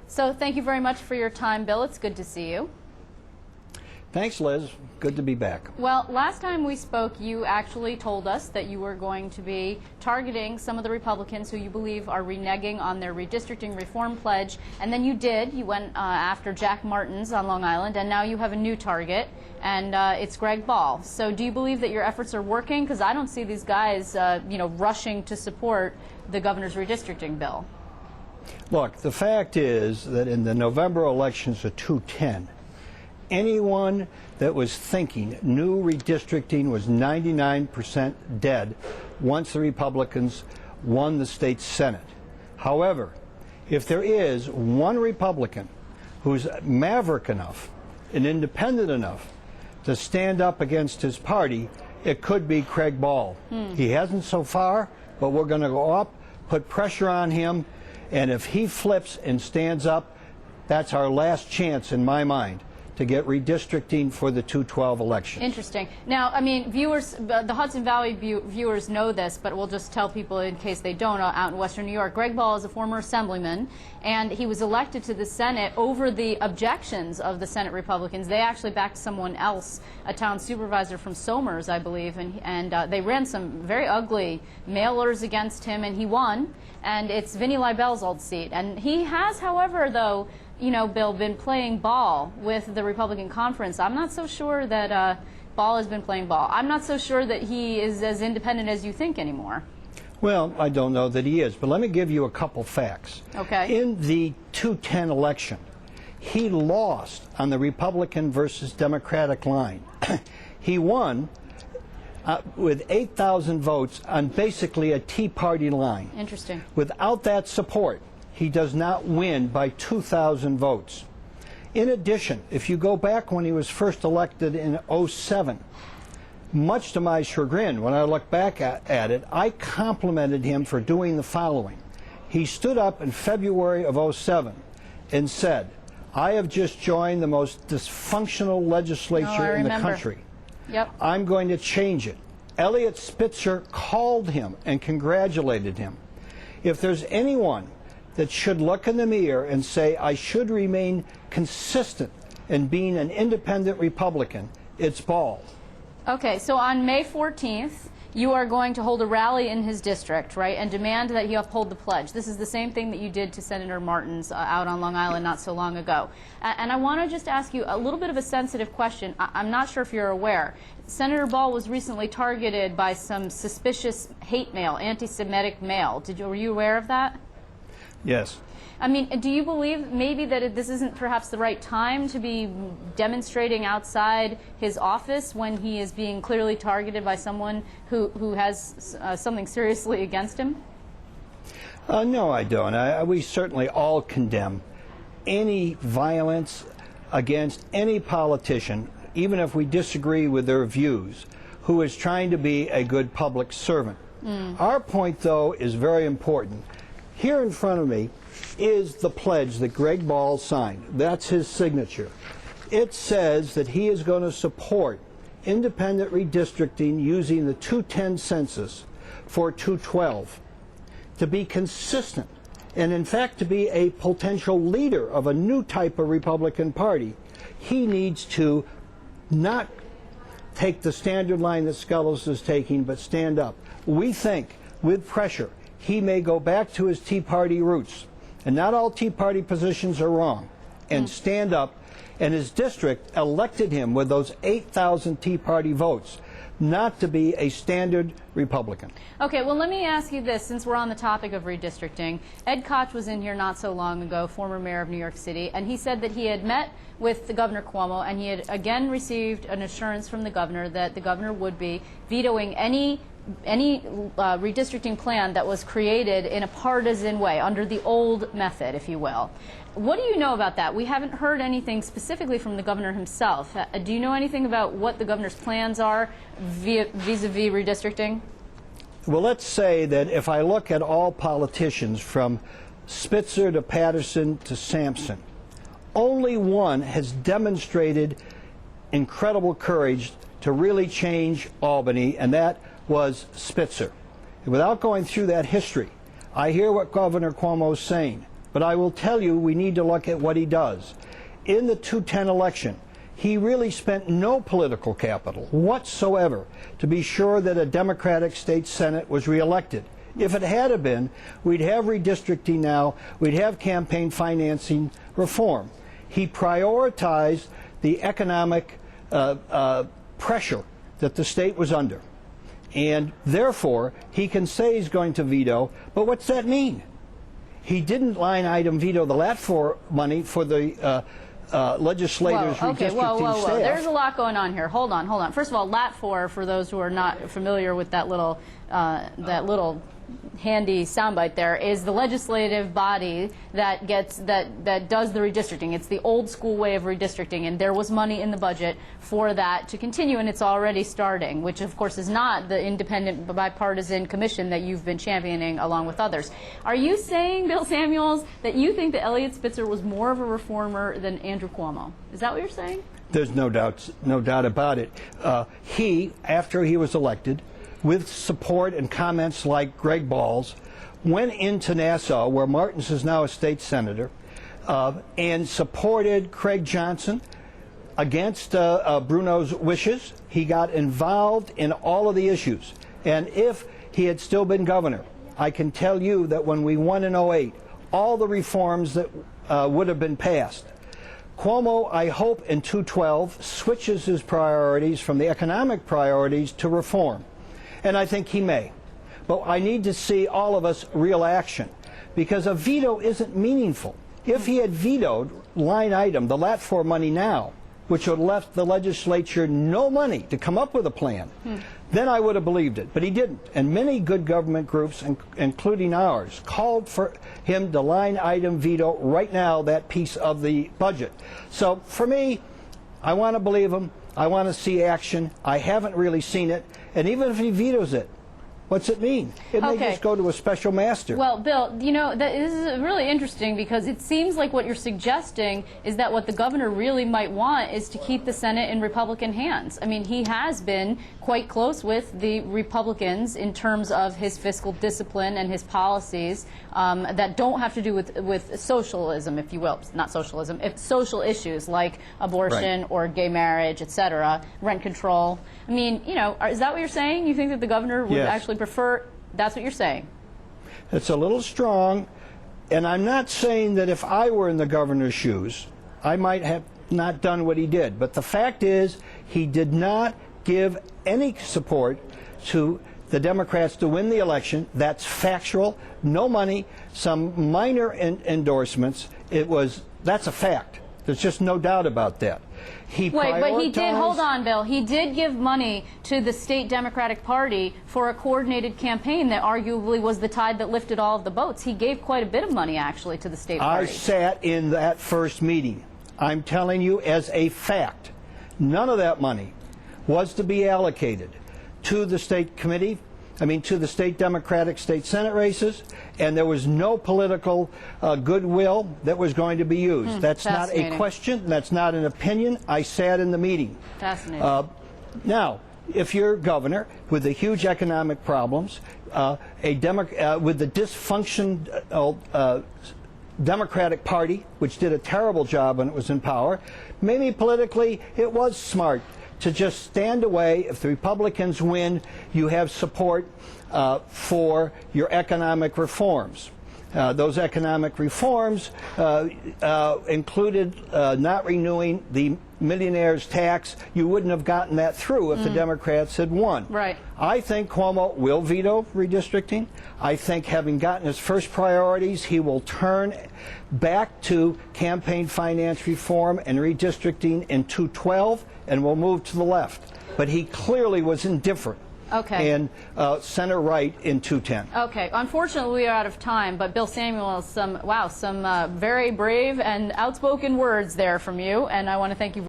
So thank you very much for your time, Bill. It's good to see you. Thanks, Liz. Good to be back. Well, last time we spoke, you actually told us that you were going to be targeting some of the Republicans who you believe are reneging on their redistricting reform pledge, and then you did. You went after Jack Martins on Long Island, and now you have a new target, and it's Greg Ball. So do you believe that your efforts are working? Because I don't see these guys, rushing to support the governor's redistricting bill. Look, the fact is that in the November elections of 2010, anyone that was thinking new redistricting was 99% dead once the Republicans won the state Senate. However, if there is one Republican who's maverick enough and independent enough to stand up against his party, it could be Craig Ball. He hasn't so far, but we're going to go up, put pressure on him, and if he flips and stands up, that's our last chance, in my mind, to get redistricting for the 2012 election. Interesting. Now, I mean, viewers, the Hudson Valley viewers know this, but we'll just tell people in case they don't out in Western New York. Greg Ball is a former assemblyman, and he was elected to the Senate over the objections of the Senate Republicans. They actually backed someone else, a town supervisor from Somers, I believe, and they ran some very ugly mailers against him, and he won. And it's Vinnie Libel's old seat. And he has, however, though, Bill, been playing ball with the Republican conference. I'm not so sure that Ball has been playing ball. I'm not so sure that he is as independent as you think anymore. Well, I don't know that he is, but let me give you a couple facts. Okay. In the 2010 election, he lost on the Republican versus Democratic line. He won with 8,000 votes on basically a Tea Party line. Interesting. Without that support, he does not win by 2,000 votes. In addition, if you go back when he was first elected in 2007, much to my chagrin, when I look back at it, I complimented him for doing the following. He stood up in February of 2007 and said, "I have just joined the most dysfunctional legislature in the country. Yep. I'm going to change it." Eliot Spitzer called him and congratulated him. If there's anyone that should look in the mirror and say, I should remain consistent in being an independent Republican, it's Ball. Okay, so on May 14th, you are going to hold a rally in his district, right, and demand that he uphold the pledge. This is the same thing that you did to Senator Martins out on Long Island not so long ago. And I want to just ask you a little bit of a sensitive question. I'm not sure if you're aware. Senator Ball was recently targeted by some suspicious hate mail, anti-Semitic mail. Were you aware of that? Yes. I mean, do you believe maybe that this isn't perhaps the right time to be demonstrating outside his office when he is being clearly targeted by someone who has something seriously against him? No, I don't. We certainly all condemn any violence against any politician, even if we disagree with their views, who is trying to be a good public servant. Our point, though, is very important. Here in front of me is the pledge that Greg Ball signed. That's his signature. It says that he is going to support independent redistricting using the 2010 census for 2012, to be consistent, and in fact to be a potential leader of a new type of Republican Party. He needs to not take the standard line that Skelos is taking, but stand up. We think, with pressure, he may go back to his Tea Party roots, and not all Tea Party positions are wrong, and stand up. And his district elected him with those 8,000 Tea Party votes not to be a standard Republican. Okay, well, let me ask you this, since we're on the topic of redistricting. Ed Koch was in here not so long ago, former mayor of New York City, and he said that he had met with the Governor Cuomo, and he had again received an assurance from the governor that the governor would be vetoing any redistricting plan that was created in a partisan way, under the old method, if you will. What do you know about that? We haven't heard anything specifically from the governor himself. Do you know anything about what the governor's plans are vis-a-vis redistricting? Well, let's say that if I look at all politicians from Spitzer to Patterson to Sampson, only one has demonstrated incredible courage to really change Albany, and that was Spitzer. And without going through that history, I hear what Governor Cuomo is saying, But I will tell you, we need to look at what he does. In the 210 election, he really spent no political capital whatsoever to be sure that a Democratic state Senate was reelected. If it had been, we'd have redistricting now, we'd have campaign financing reform. He prioritized the economic pressure that the state was under. And therefore, he can say he's going to veto, but what's that mean? He didn't line item veto the LAT4 money for the legislators' redistricting staff. There's a lot going on here. Hold on. First of all, LAT4, for those who are not familiar with that little handy soundbite there, is the legislative body that does the redistricting. It's the old school way of redistricting, and there was money in the budget for that to continue, and it's already starting, which of course is not the independent bipartisan commission that you've been championing along with others. Are you saying, Bill Samuels, that you think that Eliot Spitzer was more of a reformer than Andrew Cuomo? Is that what you're saying? There's no doubt about it. He, after he was elected, with support and comments like Greg Balls, went into Nassau, where Martins is now a state senator, and supported Craig Johnson against Bruno's wishes. He got involved in all of the issues. And if he had still been governor, I can tell you that when we won in 2008, all the reforms that would have been passed. Cuomo, I hope, in 2012, switches his priorities from the economic priorities to reform. And I think he may. But I need to see all of us real action, because a veto isn't meaningful. If he had vetoed line item, the LAT4 money now, which would have left the legislature no money to come up with a plan, then I would have believed it. But he didn't. And many good government groups, including ours, called for him to line item veto right now that piece of the budget. So for me, I want to believe him. I want to see action. I haven't really seen it. And even if he vetoes it, what's it mean? It may just go to a special master. Well, Bill, you know, this is really interesting, because it seems like what you're suggesting is that what the governor really might want is to keep the Senate in Republican hands. I mean, he has been quite close with the Republicans in terms of his fiscal discipline and his policies that don't have to do with socialism, if you will. Not socialism, social issues like abortion or gay marriage, etc., rent control. I mean, you know, is that what you're saying? You think that the governor would actually prefer? That's what you're saying? It's a little strong, and I'm not saying that if I were in the governor's shoes, I might have not done what he did. But the fact is, he did not give any support to the Democrats to win the election. That's factual. No money, some minor endorsements. That's a fact. There's just no doubt about that. Wait, but he did, hold on, Bill, he did give money to the state Democratic Party for a coordinated campaign that arguably was the tide that lifted all of the boats. He gave quite a bit of money, actually, to the state party. I sat in that first meeting. I'm telling you as a fact, none of that money was to be allocated to the state committee, to the state Democratic state Senate races, and there was no political goodwill that was going to be used. That's not a question. That's not an opinion. I sat in the meeting. Fascinating. Now, if you're governor with the huge economic problems, with the dysfunction Democratic Party, which did a terrible job when it was in power, maybe politically it was smart to just stand away. If the Republicans win, you have support for your economic reforms. Those economic reforms included not renewing the millionaire's tax. You wouldn't have gotten that through if the Democrats had won. Right. I think Cuomo will veto redistricting. I think, having gotten his first priorities, he will turn back to campaign finance reform and redistricting in 2012, and will move to the left. But he clearly was indifferent. Okay. And center right in 210. Okay. Unfortunately, we are out of time. But Bill Samuels, some very brave and outspoken words there from you, and I want to thank you very